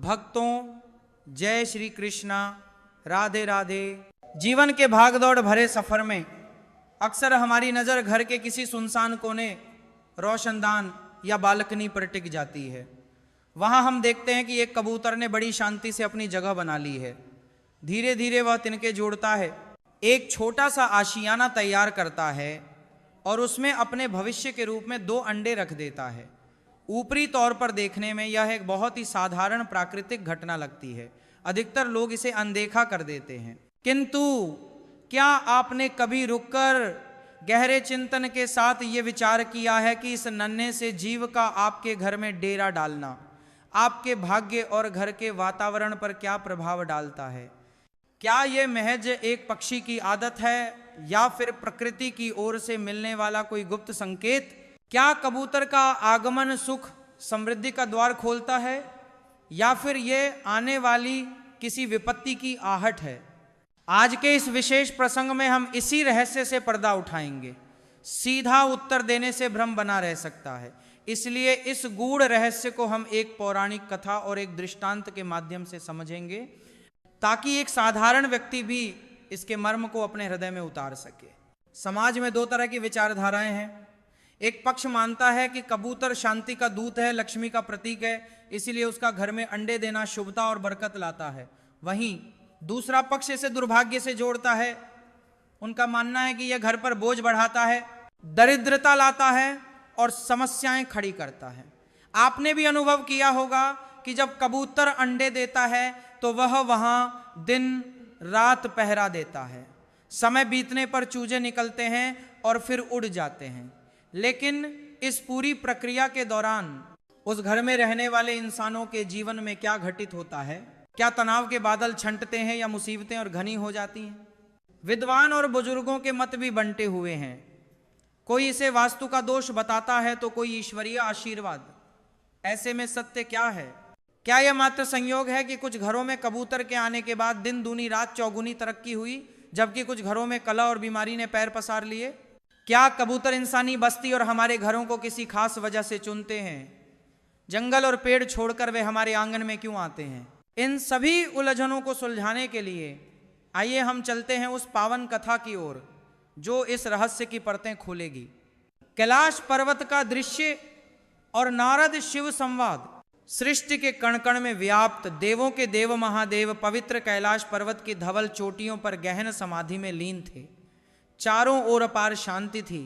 भक्तों, जय श्री कृष्णा, राधे राधे। जीवन के भागदौड़ भरे सफर में अक्सर हमारी नज़र घर के किसी सुनसान कोने, रोशनदान या बालकनी पर टिक जाती है। वहाँ हम देखते हैं कि एक कबूतर ने बड़ी शांति से अपनी जगह बना ली है। धीरे धीरे वह तिनके जोड़ता है, एक छोटा सा आशियाना तैयार करता है और उसमें अपने भविष्य के रूप में 2 अंडे रख देता है। ऊपरी तौर पर देखने में यह एक बहुत ही साधारण प्राकृतिक घटना लगती है। अधिकतर लोग इसे अनदेखा कर देते हैं, किंतु क्या आपने कभी रुककर गहरे चिंतन के साथ ये विचार किया है कि इस नन्हे से जीव का आपके घर में डेरा डालना आपके भाग्य और घर के वातावरण पर क्या प्रभाव डालता है? क्या ये महज एक पक्षी की आदत है या फिर प्रकृति की ओर से मिलने वाला कोई गुप्त संकेत? क्या कबूतर का आगमन सुख समृद्धि का द्वार खोलता है या फिर ये आने वाली किसी विपत्ति की आहट है? आज के इस विशेष प्रसंग में हम इसी रहस्य से पर्दा उठाएंगे। सीधा उत्तर देने से भ्रम बना रह सकता है, इसलिए इस गूढ़ रहस्य को हम एक पौराणिक कथा और एक दृष्टांत के माध्यम से समझेंगे, ताकि एक साधारण व्यक्ति भी इसके मर्म को अपने हृदय में उतार सके। समाज में 2 तरह की विचारधाराएं हैं। एक पक्ष मानता है कि कबूतर शांति का दूत है, लक्ष्मी का प्रतीक है, इसीलिए उसका घर में अंडे देना शुभता और बरकत लाता है। वहीं दूसरा पक्ष इसे दुर्भाग्य से जोड़ता है। उनका मानना है कि यह घर पर बोझ बढ़ाता है, दरिद्रता लाता है और समस्याएं खड़ी करता है। आपने भी अनुभव किया होगा कि जब कबूतर अंडे देता है तो वह वहां दिन रात पहरा देता है। समय बीतने पर चूजे निकलते हैं और फिर उड़ जाते हैं, लेकिन इस पूरी प्रक्रिया के दौरान उस घर में रहने वाले इंसानों के जीवन में क्या घटित होता है? क्या तनाव के बादल छंटते हैं या मुसीबतें और घनी हो जाती हैं? विद्वान और बुजुर्गों के मत भी बंटे हुए हैं। कोई इसे वास्तु का दोष बताता है तो कोई ईश्वरीय आशीर्वाद। ऐसे में सत्य क्या है? क्या यह मात्र संयोग है कि कुछ घरों में कबूतर के आने के बाद दिन दूनी रात चौगुनी तरक्की हुई, जबकि कुछ घरों में कलह और बीमारी ने पैर पसार लिए? क्या कबूतर इंसानी बस्ती और हमारे घरों को किसी खास वजह से चुनते हैं? जंगल और पेड़ छोड़कर वे हमारे आंगन में क्यों आते हैं? इन सभी उलझनों को सुलझाने के लिए आइए हम चलते हैं उस पावन कथा की ओर जो इस रहस्य की परतें खोलेगी। कैलाश पर्वत का दृश्य और नारद शिव संवाद। सृष्टि के कण कण में व्याप्त देवों के देव महादेव पवित्र कैलाश पर्वत की धवल चोटियों पर गहन समाधि में लीन थे। चारों ओर अपार शांति थी,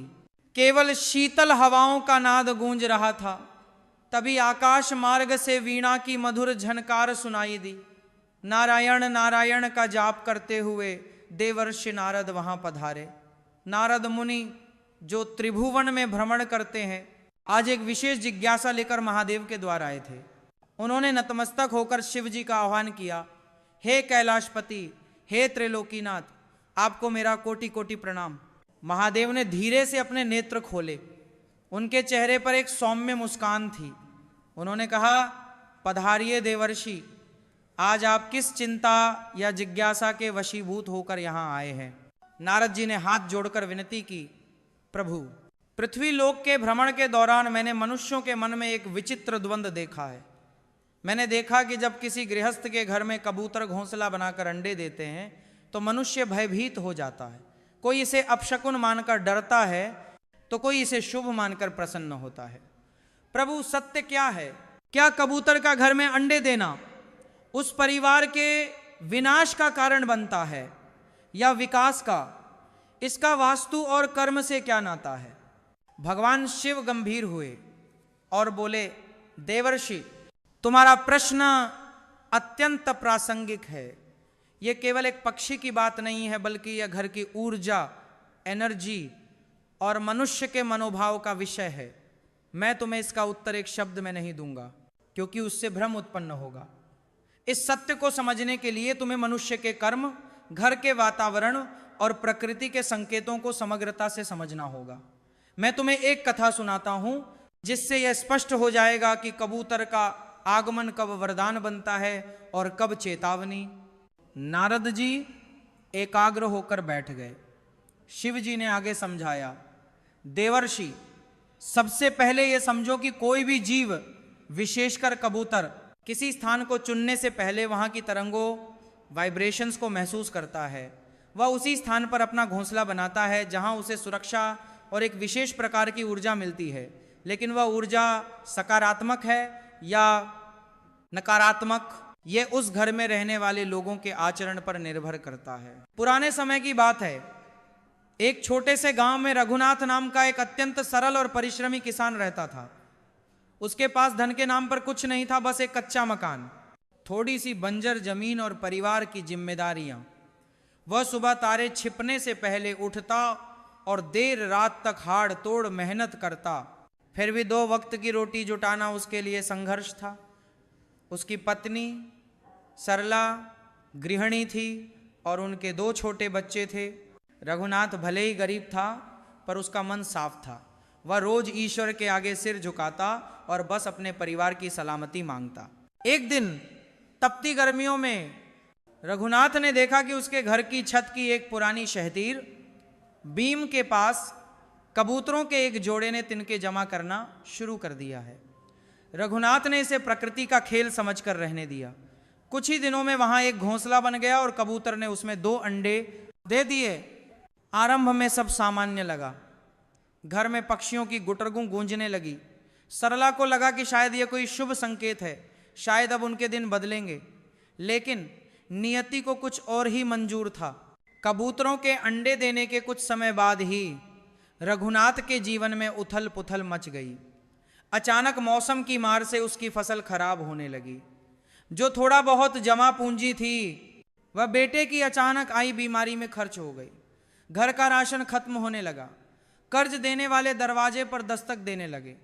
केवल शीतल हवाओं का नाद गूंज रहा था। तभी आकाश मार्ग से वीणा की मधुर झनकार सुनाई दी। नारायण नारायण का जाप करते हुए देवर्षि नारद वहां पधारे। नारद मुनि जो त्रिभुवन में भ्रमण करते हैं, आज एक विशेष जिज्ञासा लेकर महादेव के द्वार आए थे। उन्होंने नतमस्तक होकर शिव जी का आह्वान किया। हे कैलाशपति, हे त्रिलोकीनाथ, आपको मेरा कोटि कोटि प्रणाम। महादेव ने धीरे से अपने नेत्र खोले। उनके चेहरे पर एक सौम्य मुस्कान थी। उन्होंने कहा, पधारिए देवर्षि, आज आप किस चिंता या जिज्ञासा के वशीभूत होकर यहाँ आए हैं? नारद जी ने हाथ जोड़कर विनती की, प्रभु, पृथ्वी लोक के भ्रमण के दौरान मैंने मनुष्यों के मन में एक विचित्र द्वंद्व देखा है। मैंने देखा कि जब किसी गृहस्थ के घर में कबूतर घोंसला बनाकर अंडे देते हैं तो मनुष्य भयभीत हो जाता है। कोई इसे अपशकुन मानकर डरता है तो कोई इसे शुभ मानकर प्रसन्न होता है। प्रभु, सत्य क्या है? क्या कबूतर का घर में अंडे देना उस परिवार के विनाश का कारण बनता है या विकास का? इसका वास्तु और कर्म से क्या नाता है? भगवान शिव गंभीर हुए और बोले, देवर्षि, तुम्हारा प्रश्न अत्यंत प्रासंगिक है। यह केवल एक पक्षी की बात नहीं है, बल्कि यह घर की ऊर्जा, एनर्जी और मनुष्य के मनोभाव का विषय है। मैं तुम्हें इसका उत्तर एक शब्द में नहीं दूंगा, क्योंकि उससे भ्रम उत्पन्न होगा। इस सत्य को समझने के लिए तुम्हें मनुष्य के कर्म, घर के वातावरण और प्रकृति के संकेतों को समग्रता से समझना होगा। मैं तुम्हें एक कथा सुनाता हूं, जिससे यह स्पष्ट हो जाएगा कि कबूतर का आगमन कब वरदान बनता है और कब चेतावनी। नारद जी एकाग्र होकर बैठ गए। शिव जी ने आगे समझाया, देवर्षि, सबसे पहले यह समझो कि कोई भी जीव, विशेषकर कबूतर, किसी स्थान को चुनने से पहले वहाँ की तरंगों वाइब्रेशंस को महसूस करता है। वह उसी स्थान पर अपना घोंसला बनाता है जहाँ उसे सुरक्षा और एक विशेष प्रकार की ऊर्जा मिलती है, लेकिन वह ऊर्जा सकारात्मक है या नकारात्मक, ये उस घर में रहने वाले लोगों के आचरण पर निर्भर करता है। पुराने समय की बात है, एक छोटे से गांव में रघुनाथ नाम का एक अत्यंत सरल और परिश्रमी किसान रहता था। उसके पास धन के नाम पर कुछ नहीं था, बस एक कच्चा मकान, थोड़ी सी बंजर जमीन और परिवार की जिम्मेदारियां। वह सुबह तारे छिपने से पहले उठता और देर रात तक हाड़ तोड़ मेहनत करता। फिर भी 2 वक्त की रोटी जुटाना उसके लिए संघर्ष था। उसकी पत्नी सरला गृहिणी थी और उनके 2 छोटे बच्चे थे। रघुनाथ भले ही गरीब था, पर उसका मन साफ था। वह रोज ईश्वर के आगे सिर झुकाता और बस अपने परिवार की सलामती मांगता। एक दिन तपती गर्मियों में रघुनाथ ने देखा कि उसके घर की छत की एक पुरानी शहतीर बीम के पास कबूतरों के एक जोड़े ने तिनके जमा करना शुरू कर दिया है। रघुनाथ ने इसे प्रकृति का खेल समझकर रहने दिया। कुछ ही दिनों में वहां एक घोंसला बन गया और कबूतर ने उसमें 2 अंडे दे दिए। आरंभ में सब सामान्य लगा। घर में पक्षियों की गुटरगू गूंजने लगी। सरला को लगा कि शायद यह कोई शुभ संकेत है, शायद अब उनके दिन बदलेंगे। लेकिन नियति को कुछ और ही मंजूर था। कबूतरों के अंडे देने के कुछ समय बाद ही रघुनाथ के जीवन में उथल पुथल मच गई। अचानक मौसम की मार से उसकी फसल खराब होने लगी। जो थोड़ा बहुत जमा पूंजी थी वह बेटे की अचानक आई बीमारी में खर्च हो गई। घर का राशन खत्म होने लगा। कर्ज देने वाले दरवाजे पर दस्तक देने लगे।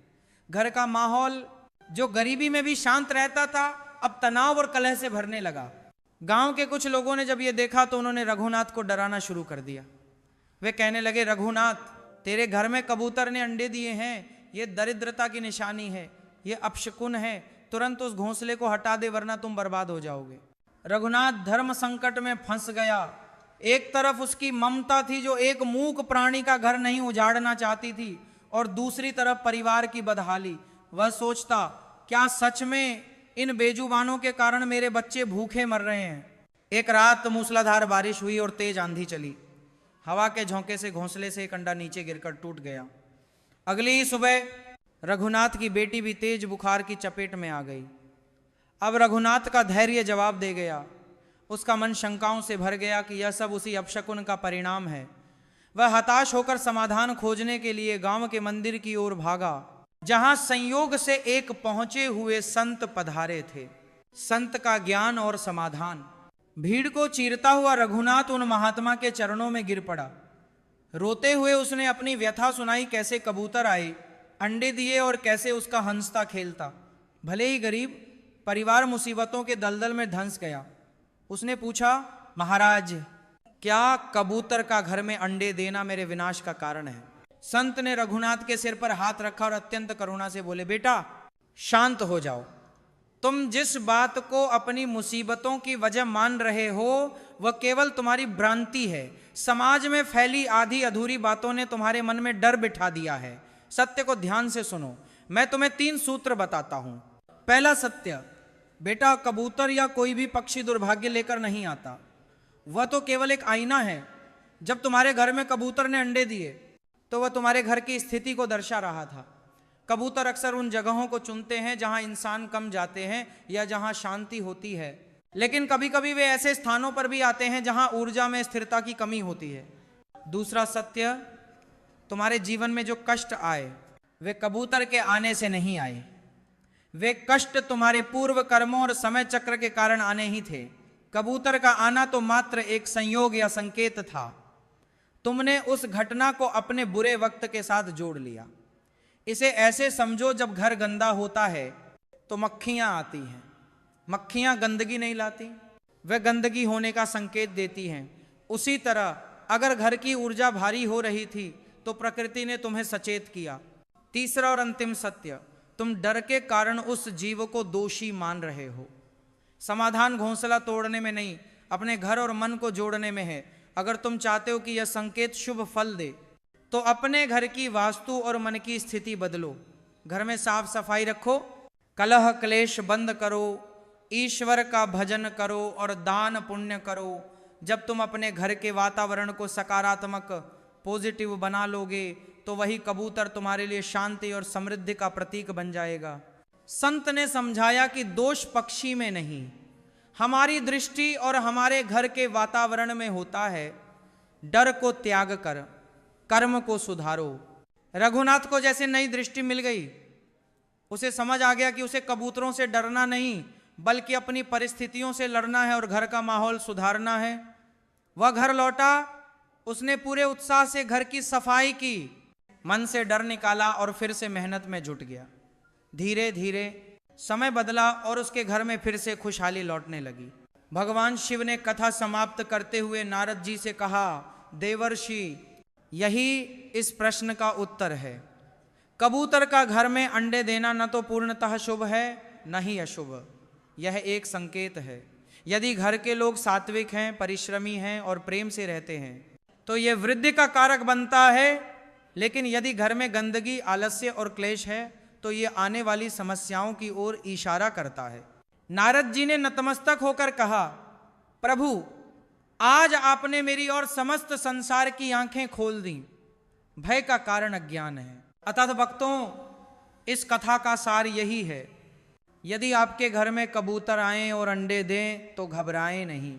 घर का माहौल जो गरीबी में भी शांत रहता था, अब तनाव और कलह से भरने लगा। गांव के कुछ लोगों ने जब ये देखा तो उन्होंने रघुनाथ को डराना शुरू कर दिया। वे कहने लगे, रघुनाथ, तेरे घर में कबूतर ने अंडे दिए हैं, ये दरिद्रता की निशानी है, ये अपशकुन है, तुरंत उस घोंसले को हटा दे वरना तुम बर्बाद हो जाओगे। रघुनाथ धर्म संकट में फंस गया। एक तरफ उसकी ममता थी जो एक मूक प्राणी का घर नहीं उजाड़ना चाहती थी, और दूसरी तरफ परिवार की बदहाली। वह सोचता, क्या सच में इन बेजुबानों के कारण मेरे बच्चे भूखे मर रहे हैं। एक रात मूसलाधार बारिश हुई और तेज आंधी चली। हवा के झोंके से घोंसले से एक अंडा नीचे गिरकर टूट गया। अगली ही सुबह रघुनाथ की बेटी भी तेज बुखार की चपेट में आ गई। अब रघुनाथ का धैर्य जवाब दे गया। उसका मन शंकाओं से भर गया कि यह सब उसी अपशकुन का परिणाम है। वह हताश होकर समाधान खोजने के लिए गांव के मंदिर की ओर भागा, जहां संयोग से एक पहुंचे हुए संत पधारे थे। संत का ज्ञान और समाधान। भीड़ को चीरता हुआ रघुनाथ उन महात्मा के चरणों में गिर पड़ा। रोते हुए उसने अपनी व्यथा सुनाई, कैसे कबूतर आए, अंडे दिए और कैसे उसका हंसता खेलता। भले ही गरीब, परिवार मुसीबतों के दलदल में धंस गया। उसने पूछा, महाराज, क्या कबूतर का घर में अंडे देना मेरे विनाश का कारण है? संत ने रघुनाथ के सिर पर हाथ रखा और अत्यंत करुणा से बोले, बेटा शांत हो जाओ। तुम जिस बात को अपनी मुसीबतों की वजह मान रहे हो वह केवल तुम्हारी भ्रांति है। समाज में फैली आधी अधूरी बातों ने तुम्हारे मन में डर बिठा दिया है। सत्य को ध्यान से सुनो। मैं तुम्हें 3 सूत्र बताता हूं। पहला सत्य, बेटा कबूतर या कोई भी पक्षी दुर्भाग्य लेकर नहीं आता, वह तो केवल एक आईना है। जब तुम्हारे घर में कबूतर ने अंडे दिए तो वह तुम्हारे घर की स्थिति को दर्शा रहा था। कबूतर अक्सर उन जगहों को चुनते हैं जहां इंसान कम जाते हैं या जहां शांति होती है, लेकिन कभी कभी वे ऐसे स्थानों पर भी आते हैं जहां ऊर्जा में स्थिरता की कमी होती है। दूसरा सत्य, तुम्हारे जीवन में जो कष्ट आए वे कबूतर के आने से नहीं आए। वे कष्ट तुम्हारे पूर्व कर्मों और समय चक्र के कारण आने ही थे। कबूतर का आना तो मात्र एक संयोग या संकेत था। तुमने उस घटना को अपने बुरे वक्त के साथ जोड़ लिया। इसे ऐसे समझो, जब घर गंदा होता है तो मक्खियां आती हैं। मक्खियां गंदगी नहीं लाती, वे गंदगी होने का संकेत देती हैं। उसी तरह अगर घर की ऊर्जा भारी हो रही थी तो प्रकृति ने तुम्हें सचेत किया। तीसरा और अंतिम सत्य, तुम डर के कारण उस जीव को दोषी मान रहे हो। समाधान घोंसला तोड़ने में नहीं, अपने घर और मन को जोड़ने में है। अगर तुम चाहते हो कि यह संकेत शुभ फल दे तो अपने घर की वास्तु और मन की स्थिति बदलो। घर में साफ सफाई रखो, कलह क्लेश बंद करो, ईश्वर का भजन करो और दान पुण्य करो। जब तुम अपने घर के वातावरण को सकारात्मक पॉजिटिव बना लोगे तो वही कबूतर तुम्हारे लिए शांति और समृद्धि का प्रतीक बन जाएगा। संत ने समझाया कि दोष पक्षी में नहीं, हमारी दृष्टि और हमारे घर के वातावरण में होता है। डर को त्याग कर कर्म को सुधारो। रघुनाथ को जैसे नई दृष्टि मिल गई, उसे समझ आ गया कि उसे कबूतरों से डरना नहीं बल्कि अपनी परिस्थितियों से लड़ना है और घर का माहौल सुधारना है। वह घर लौटा, उसने पूरे उत्साह से घर की सफाई की, मन से डर निकाला और फिर से मेहनत में जुट गया। धीरे धीरे समय बदला और उसके घर में फिर से खुशहाली लौटने लगी। भगवान शिव ने कथा समाप्त करते हुए नारद जी से कहा, देवर्षि, यही इस प्रश्न का उत्तर है। कबूतर का घर में अंडे देना न तो पूर्णतः शुभ है न ही अशुभ, यह एक संकेत है। यदि घर के लोग सात्विक हैं, परिश्रमी हैं और प्रेम से रहते हैं तो यह वृद्धि का कारक बनता है। लेकिन यदि घर में गंदगी, आलस्य और क्लेश है तो ये आने वाली समस्याओं की ओर इशारा करता है। नारद जी ने नतमस्तक होकर कहा, प्रभु, आज आपने मेरी और समस्त संसार की आंखें खोल दी। भय का कारण अज्ञान है। अतः भक्तों, इस कथा का सार यही है, यदि आपके घर में कबूतर आएं और अंडे दें तो घबराएं नहीं।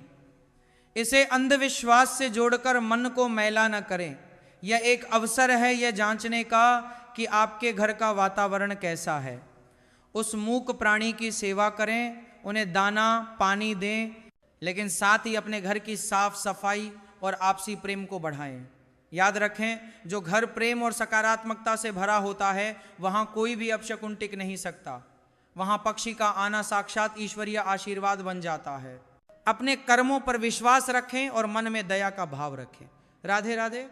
इसे अंधविश्वास से जोड़कर मन को मैला न करें। यह एक अवसर है यह जांचने का कि आपके घर का वातावरण कैसा है। उस मूक प्राणी की सेवा करें, उन्हें दाना पानी दें, लेकिन साथ ही अपने घर की साफ सफाई और आपसी प्रेम को बढ़ाएं। याद रखें, जो घर प्रेम और सकारात्मकता से भरा होता है वहाँ कोई भी अपशकुन टिक नहीं सकता। वहाँ पक्षी का आना साक्षात ईश्वरीय आशीर्वाद बन जाता है। अपने कर्मों पर विश्वास रखें और मन में दया का भाव रखें। राधे राधे।